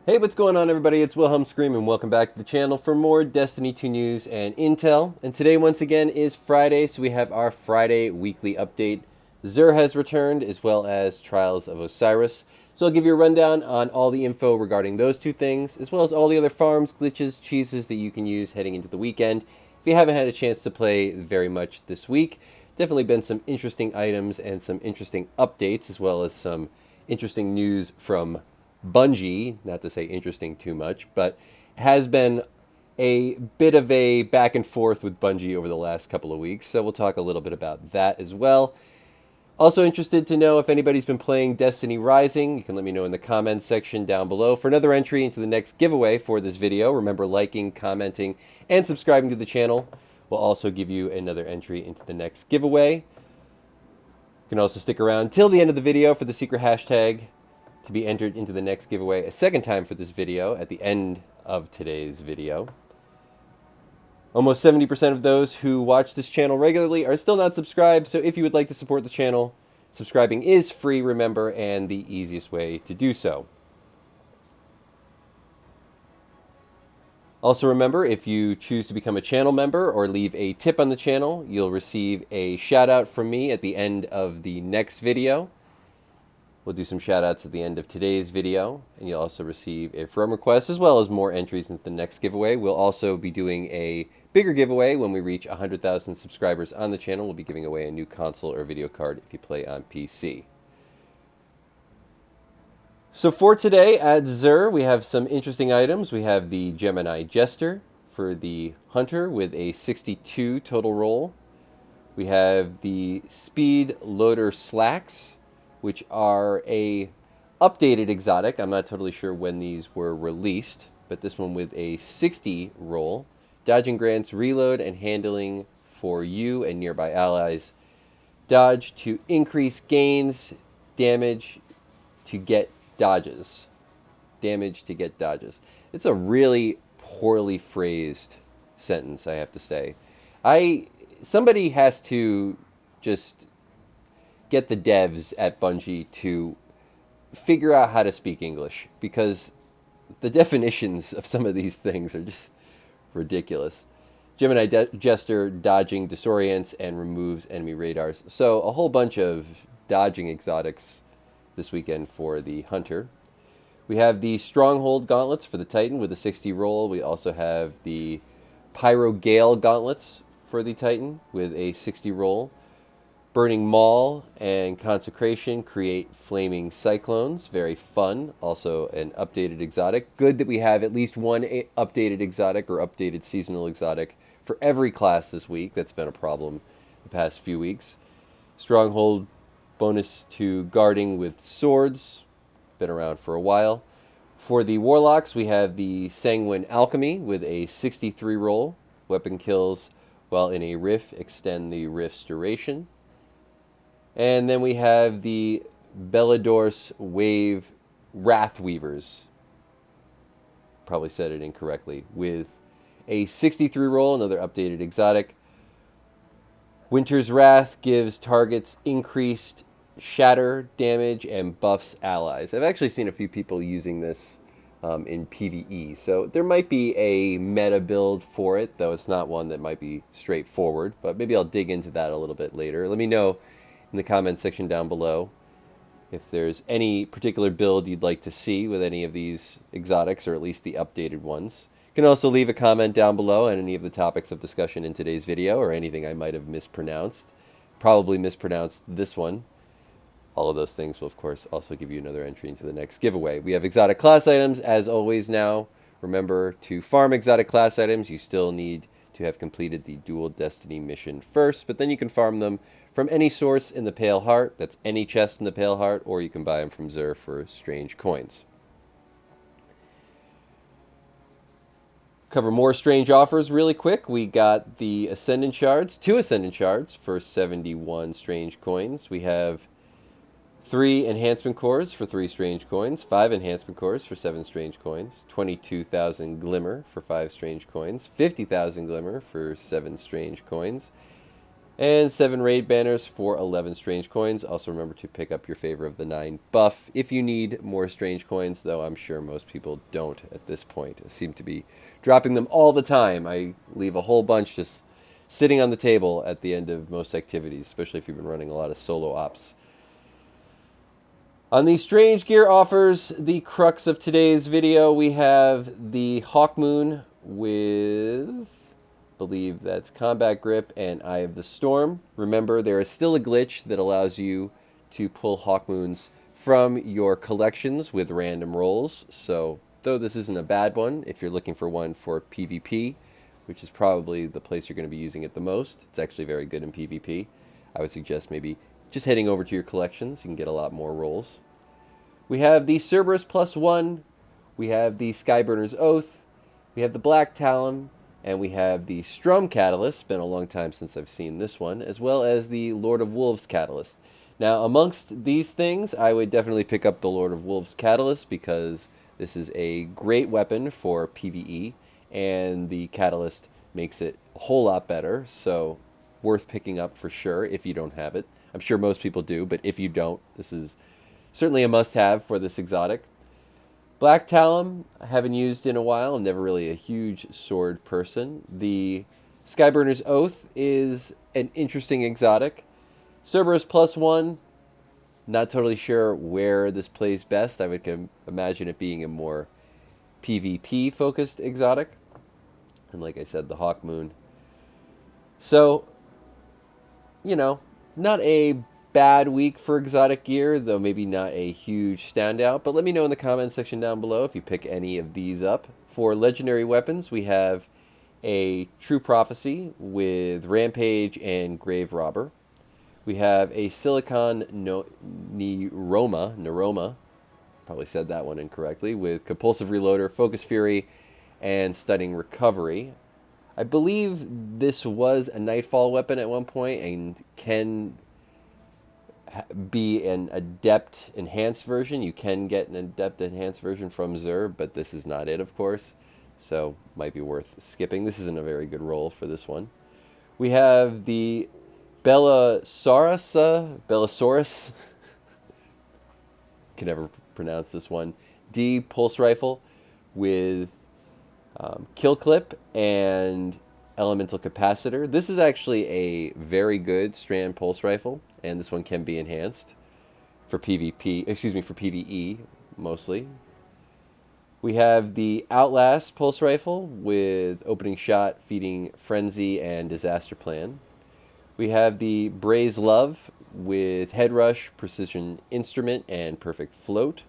Hey, what's going on, everybody? It's Wilhelm Scream, and welcome back to the channel for more Destiny 2 news and intel. And today, once again, is Friday, so we have our Friday weekly update. XUR has returned, as well as Trials of Osiris. So I'll give you a rundown on all the info regarding those two things, as well as all the other farms, glitches, cheeses that you can use heading into the weekend. If you haven't had a chance to play very much this week, definitely been some interesting items and some interesting updates, as well as some interesting news from Bungie, not to say interesting too much, but has been a bit of a back and forth with Bungie over the last couple of weeks, so we'll talk a little bit about that as well. Also interested to know if anybody's been playing Destiny Rising. You can let me know in the comments section down below for another entry into the next giveaway for this video. Remember, liking, commenting, and subscribing to the channel will also give you another entry into the next giveaway. You can also stick around till the end of the video for the secret hashtag to be entered into the next giveaway a second time for this video at the end of today's video. Almost 70% of those who watch this channel regularly are still not subscribed, so if you would like to support the channel, subscribing is free, remember, and the easiest way to do so. Also remember, if you choose to become a channel member or leave a tip on the channel, you'll receive a shout out from me at the end of the next video. We'll do some shout-outs at the end of today's video, and you'll also receive a forum request as well as more entries into the next giveaway. We'll also be doing a bigger giveaway when we reach 100,000 subscribers on the channel. We'll be giving away a new console or video card if you play on PC. So for today at XUR, we have some interesting items. We have the Gemini Jester for the Hunter with a 62 total roll. We have the Speed Loader Slacks, which are a updated exotic. I'm not totally sure when these were released, but this one with a 60 roll. Dodging grants reload and handling for you and nearby allies. Dodge to increase gains, damage to get dodges. Damage to get dodges. It's a really poorly phrased sentence, I have to say. Somebody has to just get the devs at Bungie to figure out how to speak English, because the definitions of some of these things are just ridiculous. Gemini Jester dodging disorients and removes enemy radars. So a whole bunch of dodging exotics this weekend for the Hunter. We have the Stronghold Gauntlets for the Titan with a 60 roll. We also have the Pyro Gale Gauntlets for the Titan with a 60 roll. Burning Maul and Consecration create Flaming Cyclones. Very fun. Also an updated exotic. Good that we have at least one updated exotic or updated seasonal exotic for every class this week. That's been a problem the past few weeks. Stronghold bonus to guarding with swords. Been around for a while. For the Warlocks, we have the Sanguine Alchemy with a 63 roll. Weapon kills while in a rift extend the rift's duration. And then we have the Bellador's Wave Wrathweavers. Probably said it incorrectly. With a 63 roll, another updated exotic. Winter's Wrath gives targets increased shatter damage and buffs allies. I've actually seen a few people using this in PvE, so there might be a meta build for it, though it's not one that might be straightforward. But maybe I'll dig into that a little bit later. Let me know in the comments section down below if there's any particular build you'd like to see with any of these exotics, or at least the updated ones. You can also leave a comment down below on any of the topics of discussion in today's video, or anything I might have mispronounced. Probably mispronounced this one. All of those things will, of course, also give you another entry into the next giveaway. We have exotic class items, as always now. Remember, to farm exotic class items, you still need to have completed the Dual Destiny mission first, but then you can farm them from any source in the Pale Heart. That's any chest in the Pale Heart, or you can buy them from XUR for strange coins. Cover more strange offers really quick. We got the Ascendant Shards, 2 Ascendant Shards for 71 strange coins. We have 3 Enhancement Cores for 3 strange coins, 5 Enhancement Cores for 7 strange coins, 22,000 Glimmer for 5 strange coins, 50,000 Glimmer for 7 strange coins, And 7 raid banners for 11 strange coins. Also remember to pick up your Favor of the 9 buff if you need more strange coins, though I'm sure most people don't at this point. I seem to be dropping them all the time. I leave a whole bunch just sitting on the table at the end of most activities, especially if you've been running a lot of solo ops. On the strange gear offers, the crux of today's video, we have the Hawkmoon with, I believe that's Combat Grip and Eye of the Storm. Remember, there is still a glitch that allows you to pull Hawkmoons from your collections with random rolls. So, though this isn't a bad one, if you're looking for one for PvP, which is probably the place you're going to be using it the most, it's actually very good in PvP. I would suggest maybe just heading over to your collections. You can get a lot more rolls. We have the Cerberus +1. We have the Skyburner's Oath. We have the Black Talon. And we have the Strum Catalyst. Been a long time since I've seen this one. As well as the Lord of Wolves Catalyst. Now, amongst these things, I would definitely pick up the Lord of Wolves Catalyst because this is a great weapon for PvE. And the Catalyst makes it a whole lot better. So, worth picking up for sure if you don't have it. I'm sure most people do, but if you don't, this is certainly a must-have for this exotic. Black Talon, I haven't used in a while. I'm never really a huge sword person. The Skyburner's Oath is an interesting exotic. Cerberus +1, not totally sure where this plays best. I would imagine it being a more PvP-focused exotic. And like I said, the Hawkmoon. So, you know, not a bad week for exotic gear, though maybe not a huge standout. But let me know in the comments section down below if you pick any of these up. For legendary weapons, we have a True Prophecy with Rampage and Grave Robber. We have a Silicon Neuroma, probably said that one incorrectly, with Compulsive Reloader, Focus Fury, and Stunning Recovery. I believe this was a Nightfall weapon at one point and can be an Adept Enhanced version. You can get an Adept Enhanced version from XUR, but this is not it, of course. So, might be worth skipping. This isn't a very good roll for this one. We have the Bellasaurus, can never pronounce this one, D Pulse Rifle with Kill Clip and Elemental Capacitor. This is actually a very good strand pulse rifle, and this one can be enhanced for PvE mostly. We have the Outlast pulse rifle with Opening Shot, Feeding Frenzy, and Disaster Plan. We have the Braze Love with Head Rush, Precision Instrument, and Perfect Float.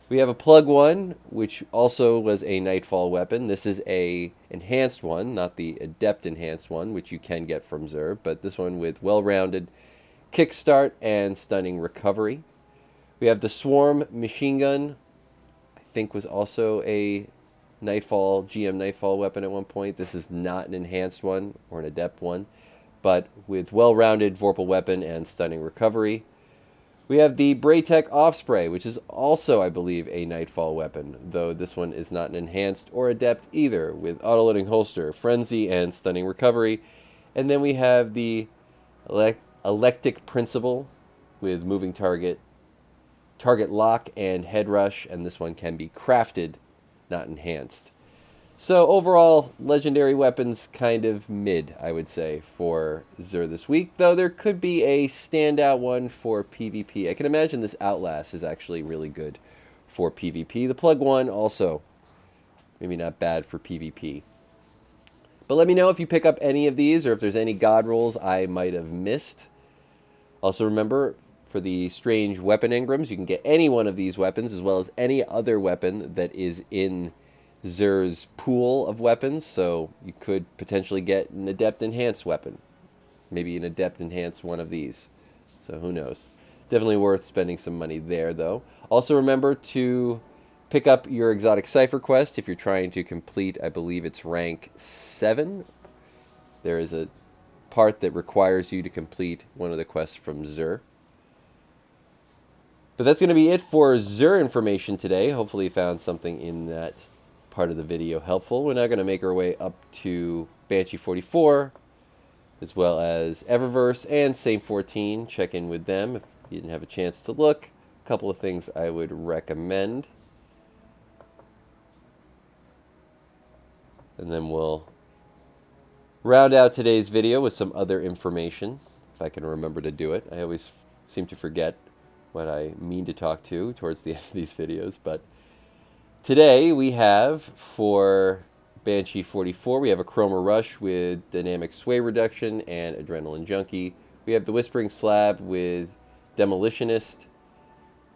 We have a Plug 1, which also was a Nightfall weapon. This is a enhanced one, not the Adept enhanced one, which you can get from XUR, but this one with well-rounded Kickstart and Stunning Recovery. We have the Swarm Machine Gun, I think was also a Nightfall, GM Nightfall weapon at one point. This is not an enhanced one or an Adept one, but with well-rounded Vorpal weapon and Stunning Recovery. We have the Braytech Offspray, which is also, I believe, a Nightfall weapon, though this one is not an enhanced or adept either, with autoloading holster, frenzy, and stunning recovery. And then we have the Electic Principle with moving target, target lock, and head rush, and this one can be crafted, not enhanced. So overall, legendary weapons kind of mid, I would say, for XUR this week, though there could be a standout one for PvP. I can imagine this Outlast is actually really good for PvP. The Plug 1 also maybe not bad for PvP. But let me know if you pick up any of these or if there's any god rolls I might have missed. Also remember, for the strange weapon engrams, you can get any one of these weapons as well as any other weapon that is in XUR'S pool of weapons, so you could potentially get an Adept Enhanced weapon. Maybe an Adept Enhanced one of these. So who knows. Definitely worth spending some money there, though. Also remember to pick up your Exotic Cipher quest if you're trying to complete, I believe it's rank 7. There is a part that requires you to complete one of the quests from XUR. But that's going to be it for XUR information today. Hopefully you found something in that part of the video helpful. We're now going to make our way up to Banshee 44, as well as Eververse and Saint 14. Check in with them if you didn't have a chance to look. A couple of things I would recommend. And then we'll round out today's video with some other information, if I can remember to do it. I always seem to forget what I mean to talk to towards the end of these videos. But today we have, for Banshee 44, we have a Chroma Rush with Dynamic Sway Reduction and Adrenaline Junkie. We have the Whispering Slab with Demolitionist,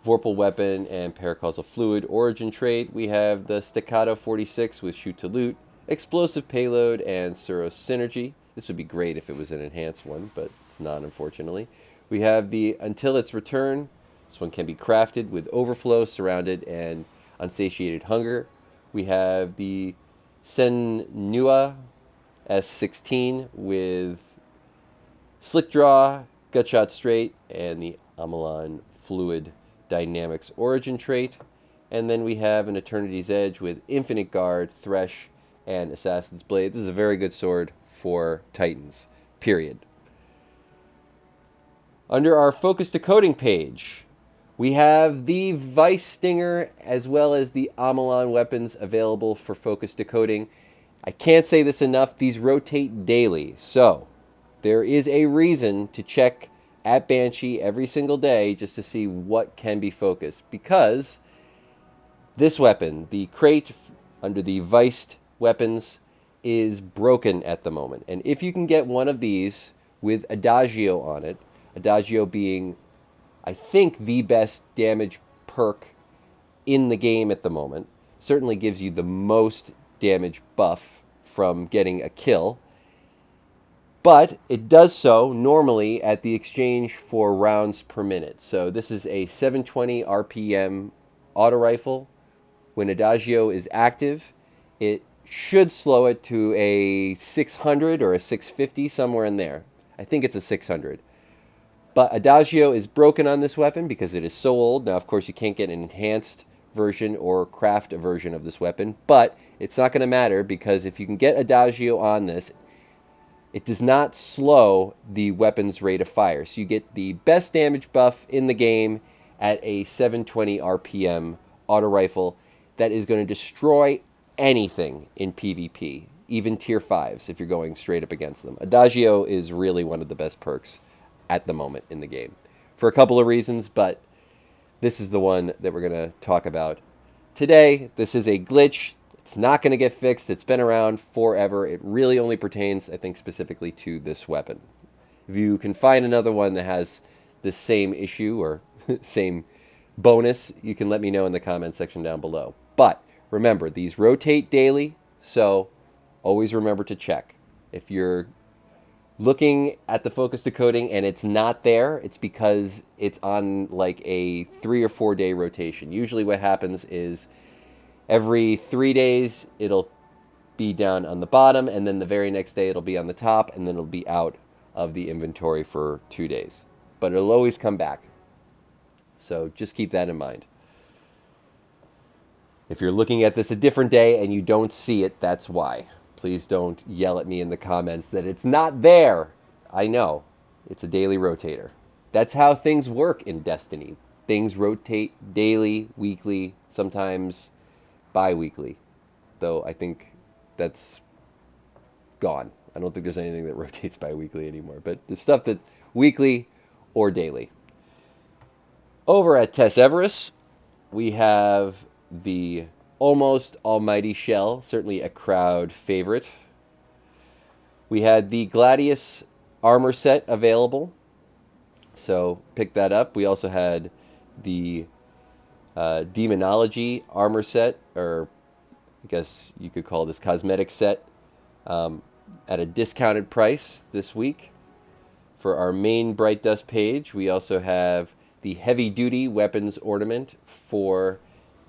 Vorpal Weapon, and Paracausal Fluid Origin trait. We have the Staccato 46 with Shoot to Loot, Explosive Payload, and XUR'S Synergy. This would be great if it was an enhanced one, but it's not, unfortunately. We have the Until Its Return. This one can be crafted with Overflow, Surrounded, and Unsatiated Hunger. We have the Senua S16 with Slick Draw, Gutshot Straight, and the Amalon Fluid Dynamics Origin trait. And then we have an Eternity's Edge with Infinite Guard, Thresh, and Assassin's Blade. This is a very good sword for Titans, period. Under our Focus Decoding page, we have the Vice Stinger as well as the Amalon weapons available for Focus Decoding. I can't say this enough, these rotate daily, so there is a reason to check at Banshee every single day just to see what can be focused, because this weapon, the crate under the Viced weapons, is broken at the moment. And if you can get one of these with Adagio on it, Adagio being, I think, the best damage perk in the game at the moment, certainly gives you the most damage buff from getting a kill, but it does so normally at the exchange for rounds per minute. So this is a 720 RPM auto rifle. When Adagio is active, it should slow it to a 600 or a 650, somewhere in there. I think it's a 600. But Adagio is broken on this weapon because it is so old. Now, of course, you can't get an enhanced version or craft a version of this weapon, but it's not going to matter, because if you can get Adagio on this, it does not slow the weapon's rate of fire. So you get the best damage buff in the game at a 720 RPM auto rifle that is going to destroy anything in PvP, even tier 5s if you're going straight up against them. Adagio is really one of the best perks at the moment in the game for a couple of reasons, but this is the one that we're going to talk about today. This is a glitch. It's not going to get fixed. It's been around forever. It really only pertains, I think, specifically to this weapon. If you can find another one that has this same issue or same bonus, you can let me know in the comment section down below. But remember, these rotate daily, so always remember to check. If you're looking at the Focus Decoding and it's not there, it's because it's on like a 3 or 4 day rotation. Usually what happens is every 3 days it'll be down on the bottom, and then the very next day it'll be on the top, and then it'll be out of the inventory for 2 days. But it'll always come back. So just keep that in mind. If you're looking at this a different day and you don't see it, that's why. Please don't yell at me in the comments that it's not there. I know. It's a daily rotator. That's how things work in Destiny. Things rotate daily, weekly, sometimes bi-weekly. Though I think that's gone. I don't think there's anything that rotates bi-weekly anymore. But the stuff that's weekly or daily. Over at Eververse, we have the Almost Almighty Shell, certainly a crowd favorite. We had the Gladius armor set available, so pick that up. We also had the Demonology armor set, or I guess you could call this cosmetic set, at a discounted price this week. For our main Bright Dust page, we also have the Heavy Duty Weapons Ornament for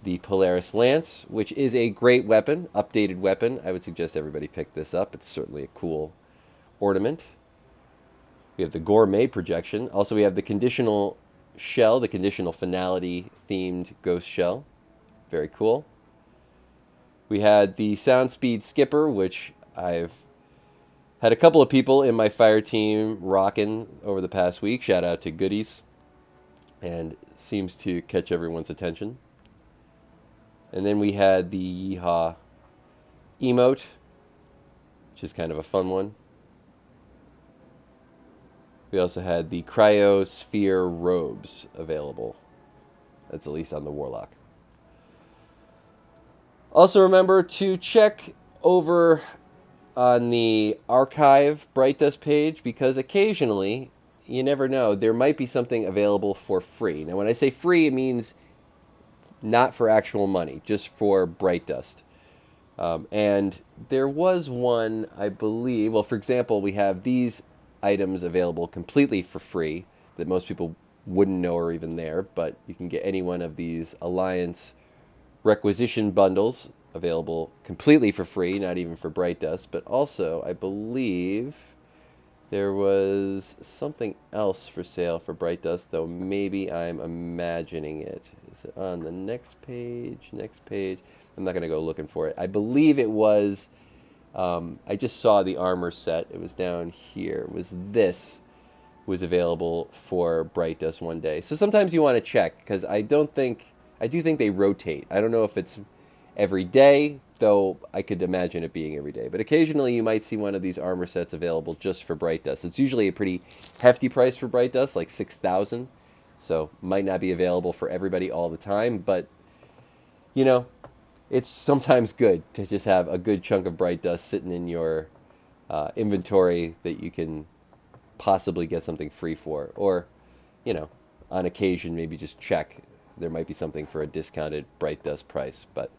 the Polaris Lance, which is a great weapon, updated weapon. I would suggest everybody pick this up. It's certainly a cool ornament. We have the Gourmet Projection. Also, we have the Conditional Shell, the Conditional Finality themed Ghost Shell. Very cool. We had the Sound Speed Skipper, which I've Had a couple of people in my fire team rocking over the past week. Shout out to Goodies. And seems to catch everyone's attention. And then we had the Yeehaw emote, which is kind of a fun one. We also had the Cryosphere robes available. That's at least on the Warlock. Also remember to check over on the archive Bright Dust page, because occasionally, you never know, there might be something available for free. Now when I say free, it means not for actual money, just for Bright Dust. And there was one, I believe, well, for example, we have these items available completely for free that most people wouldn't know are even there, but you can get any one of these Alliance requisition bundles available completely for free, not even for Bright Dust. But also, I believe there was something else for sale for Bright Dust, though maybe I'm imagining it. Is it on the next page? Next page. I'm not going to go looking for it. I believe it was, I just saw the armor set. It was down here. It was this was available for Bright Dust one day. So sometimes you want to check, because I do think they rotate. I don't know if it's every day, though I could imagine it being every day. But occasionally you might see one of these armor sets available just for Bright Dust. It's usually a pretty hefty price for Bright Dust, like 6,000. So might not be available for everybody all the time, but you know, it's sometimes good to just have a good chunk of Bright Dust sitting in your inventory that you can possibly get something free for. Or, you know, on occasion maybe just check. There might be something for a discounted Bright Dust price. But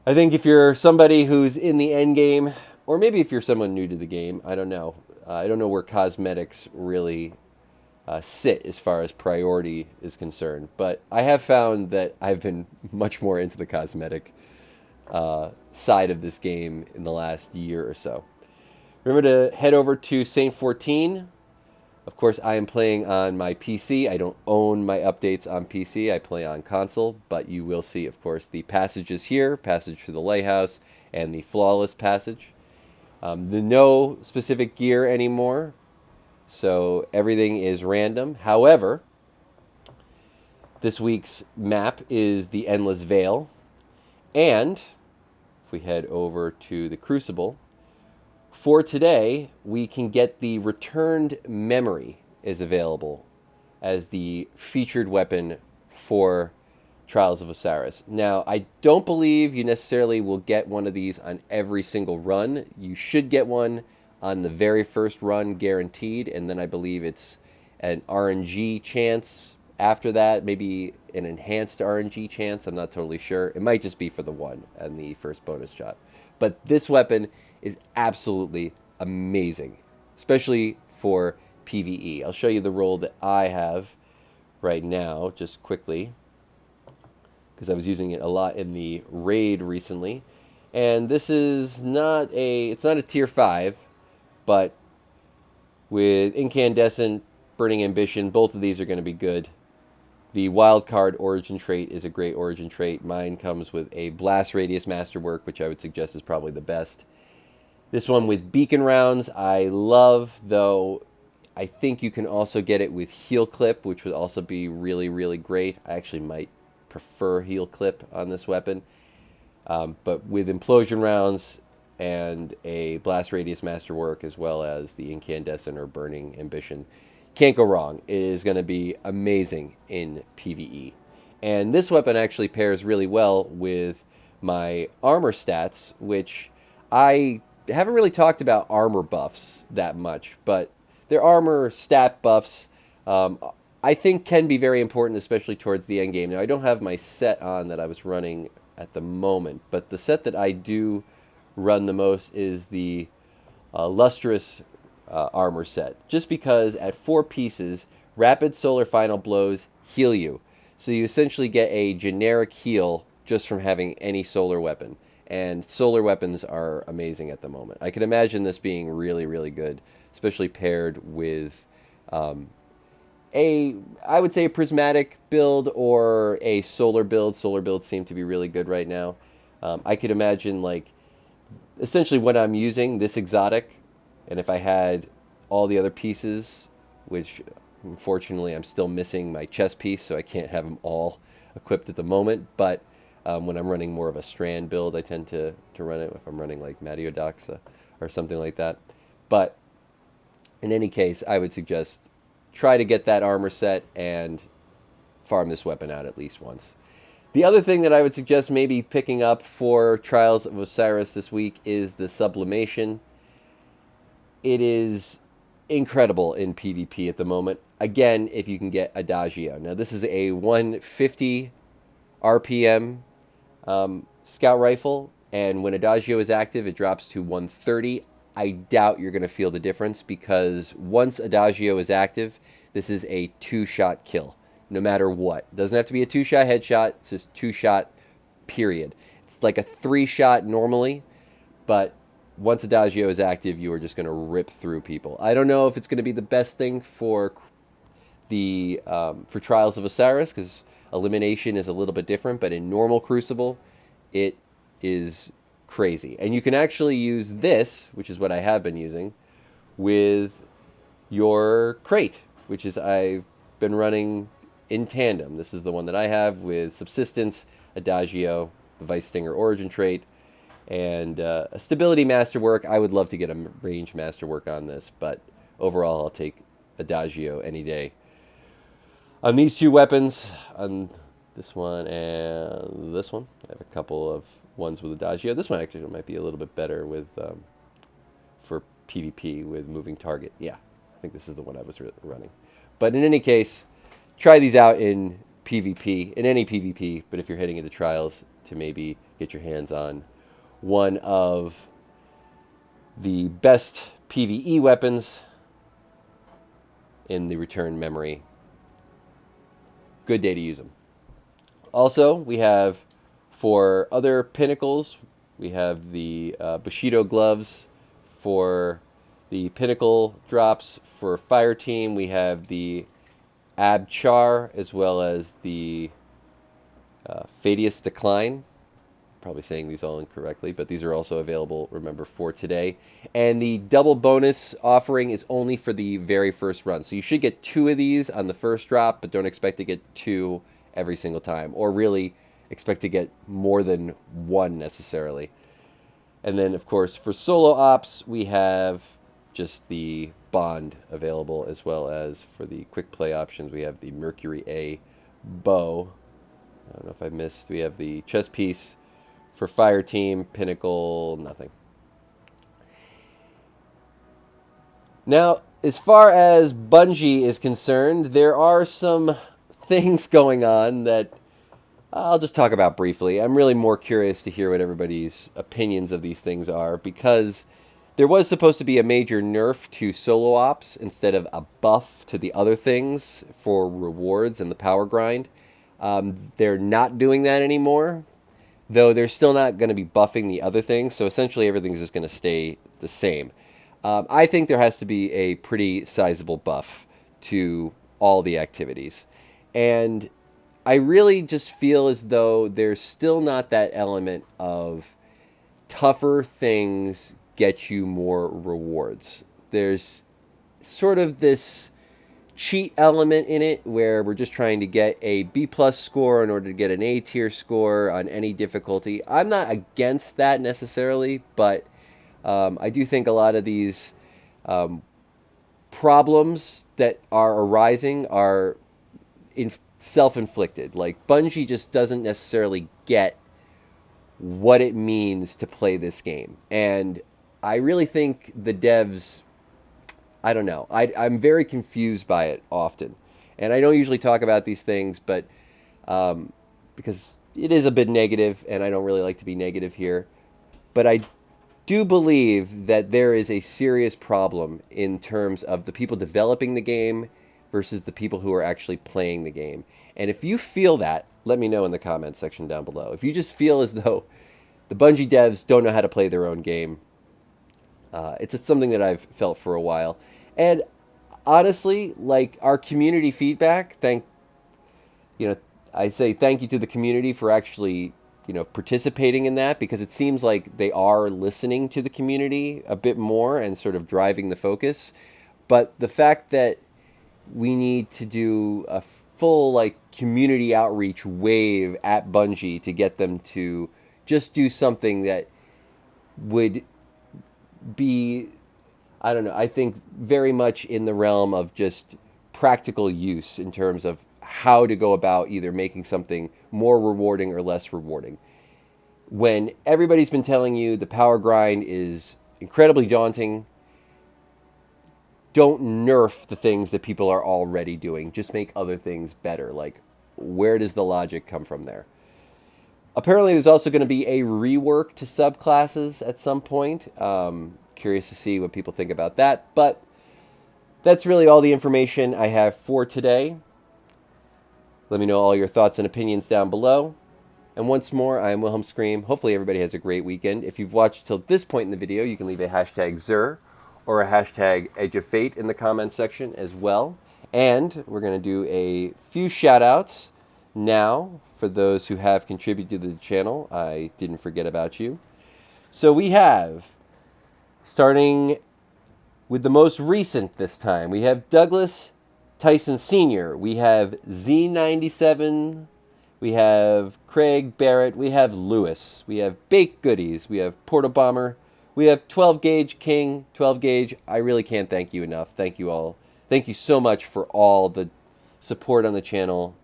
I think if you're somebody who's in the end game, or maybe if you're someone new to the game, I don't know. I don't know where cosmetics really sit as far as priority is concerned. But I have found that I've been much more into the cosmetic side of this game in the last year or so. Remember to head over to Saint 14. Of course, I am playing on my PC. I don't own my updates on PC. I play on console, but you will see, of course, the passages here, Passage through the Lighthouse, and the Flawless Passage. The no specific gear anymore, so everything is random. However, this week's map is the Endless Veil, and if we head over to the Crucible, for today, we can get the Returned Memory is available as the featured weapon for Trials of Osiris. Now, I don't believe you necessarily will get one of these on every single run. You should get one on the very first run, guaranteed, and then I believe it's an RNG chance after that, maybe an enhanced RNG chance. I'm not totally sure. It might just be for the one and the first bonus shot. But this weapon is absolutely amazing, especially for PvE. I'll show you the roll that I have right now, just quickly, because I was using it a lot in the raid recently. And this is not it's not a tier 5, but with Incandescent, Burning Ambition, both of these are going to be good. The Wildcard Origin trait is a great Origin trait. Mine comes with a Blast Radius Masterwork, which I would suggest is probably the best. This one with Beacon Rounds I love, though I think you can also get it with Heal Clip, which would also be really, really great. I actually might prefer Heal Clip on this weapon. But with Implosion Rounds and a Blast Radius Masterwork, as well as the Incandescent or Burning Ambition, can't go wrong. It is going to be amazing in PvE. And this weapon actually pairs really well with my armor stats, which I haven't really talked about armor buffs that much, but their armor stat buffs I think can be very important, especially towards the end game. Now, I don't have my set on that I was running at the moment, but the set that I do run the most is the Lustrous armor set, just because at 4 pieces, Rapid Solar Final Blows heal you. So you essentially get a generic heal just from having any solar weapon. And solar weapons are amazing at the moment. I can imagine this being really, really good, especially paired with I would say a prismatic build or a solar build. Solar builds seem to be really good right now. I could imagine like essentially what I'm using, this exotic, and if I had all the other pieces, which unfortunately I'm still missing my chest piece, so I can't have them all equipped at the moment, but when I'm running more of a strand build, I tend to run it if I'm running like Matiodoxa or something like that. But in any case, I would suggest try to get that armor set and farm this weapon out at least once. The other thing that I would suggest maybe picking up for Trials of Osiris this week is the Sublimation. It is incredible in PvP at the moment. Again, if you can get Adagio. Now, this is a 150 RPM scout rifle, and when Adagio is active, it drops to 130. I doubt you're going to feel the difference because once Adagio is active, this is a 2-shot kill, no matter what. It doesn't have to be a 2-shot headshot. It's just 2-shot, period. It's like a 3-shot normally, but once Adagio is active, you are just going to rip through people. I don't know if it's going to be the best thing for the for Trials of Osiris, because elimination is a little bit different, but in normal Crucible, it is crazy. And you can actually use this, which is what I have been using, with your crate, which is I've been running in tandem. This is the one that I have with Subsistence, Adagio, the Vice Stinger Origin trait, and a Stability Masterwork. I would love to get a Range Masterwork on this, but overall I'll take Adagio any day. On these two weapons, on this one and this one, I have a couple of ones with Adagio. This one actually might be a little bit better with for PvP with Moving Target. Yeah, I think this is the one I was running. But in any case, try these out in PvP, in any PvP, but if you're heading into Trials, to maybe get your hands on one of the best PvE weapons in the Return Memory. Good day to use them. Also, we have, for other pinnacles, we have the Bushido gloves for the pinnacle drops. For Fire Team, we have the Abchar as well as the Fadius Decline. Probably saying these all incorrectly, but these are also available, remember, for today. And the double bonus offering is only for the very first run. So you should get 2 of these on the first drop, but don't expect to get 2 every single time, or really expect to get more than 1 necessarily. And then, of course, for solo ops, we have just the Bond available, as well as for the quick play options, we have the Mercury A bow. I don't know if I missed. We have the chest piece. For Fire Team, Pinnacle, nothing. Now, as far as Bungie is concerned, there are some things going on that I'll just talk about briefly. I'm really more curious to hear what everybody's opinions of these things are, because there was supposed to be a major nerf to solo ops instead of a buff to the other things for rewards and the power grind. They're not doing that anymore, though they're still not going to be buffing the other things, so essentially everything's just going to stay the same. I think there has to be a pretty sizable buff to all the activities. And I really just feel as though there's still not that element of tougher things get you more rewards. There's sort of this cheat element in it where we're just trying to get a B+ score in order to get an A tier score on any difficulty. I'm not against that necessarily, but I do think a lot of these problems that are arising are self-inflicted. Like, Bungie just doesn't necessarily get what it means to play this game. And I really think the devs, I don't know. I'm very confused by it often. And I don't usually talk about these things, but because it is a bit negative, and I don't really like to be negative here. But I do believe that there is a serious problem in terms of the people developing the game versus the people who are actually playing the game. And if you feel that, let me know in the comments section down below. If you just feel as though the Bungie devs don't know how to play their own game, it's something that I've felt for a while. And honestly, like, our community feedback, I say thank you to the community for actually participating in that, because it seems like they are listening to the community a bit more and sort of driving the focus. But the fact that we need to do a full community outreach wave at Bungie to get them to just do something that would be, I don't know, I think very much in the realm of just practical use in terms of how to go about either making something more rewarding or less rewarding. When everybody's been telling you the power grind is incredibly daunting, don't nerf the things that people are already doing. Just make other things better. Where does the logic come from there? Apparently, there's also going to be a rework to subclasses at some point. Curious to see what people think about that. But that's really all the information I have for today. Let me know all your thoughts and opinions down below. And once more, I am Wilhelm Scream. Hopefully everybody has a great weekend. If you've watched till this point in the video, you can leave a hashtag XUR or a hashtag Edge of Fate in the comment section as well. And we're going to do a few shout-outs now for those who have contributed to the channel. I didn't forget about you. So we have, starting with the most recent this time, we have Douglas Tyson Sr., we have Z97, we have Craig Barrett, we have Lewis, we have Baked Goodies, we have Porta Bomber, we have 12 Gauge King. 12 Gauge, I really can't thank you enough. Thank you all. Thank you so much for all the support on the channel.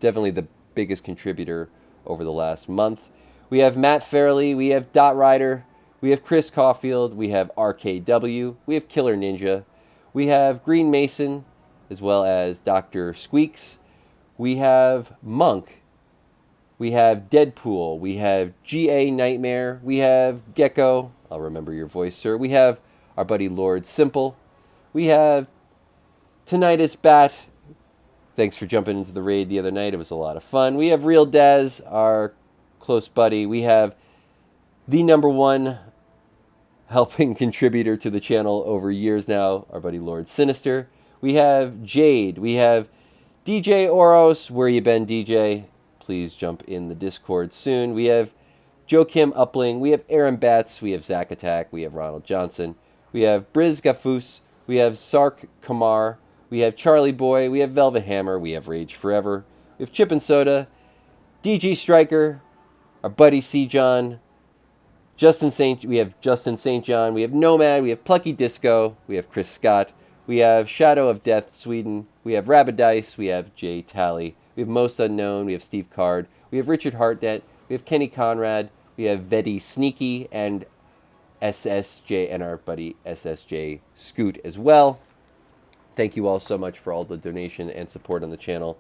Definitely the biggest contributor over the last month. We have Matt Fairley, we have Dot Rider, we have Chris Caulfield, we have RKW, we have Killer Ninja, we have Green Mason, as well as Dr. Squeaks. We have Monk. We have Deadpool. We have GA Nightmare. We have Gecko. I'll remember your voice, sir. We have our buddy Lord Simple. We have Tinnitus Bat. Thanks for jumping into the raid the other night. It was a lot of fun. We have Real Daz, our close buddy. We have the #1 helping contributor to the channel over years now, our buddy Lord Sinister. We have Jade. We have DJ Oros. Where you been, DJ? Please jump in the Discord soon. We have Joe Kim Upling. We have Aaron Batts. We have Zach Attack. We have Ronald Johnson. We have Briz Gafus. We have Sark Kamar. We have Charlie Boy. We have Velvet Hammer. We have Rage Forever. We have Chip and Soda. DG Striker. Our buddy C. John. We have Justin St. John. We have Nomad. We have Plucky Disco. We have Chris Scott. We have Shadow of Death Sweden. We have Rabbidice. We have Jay Talley. We have Most Unknown. We have Steve Card. We have Richard Hartnett. We have Kenny Conrad. We have Vedi Sneaky and SSJ and our buddy SSJ Scoot as well. Thank you all so much for all the donation and support on the channel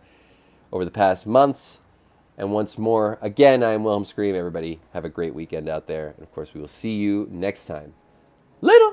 over the past months. And once more, again, I am Wilhelm Scream. Everybody have a great weekend out there. And of course, we will see you next time. Later!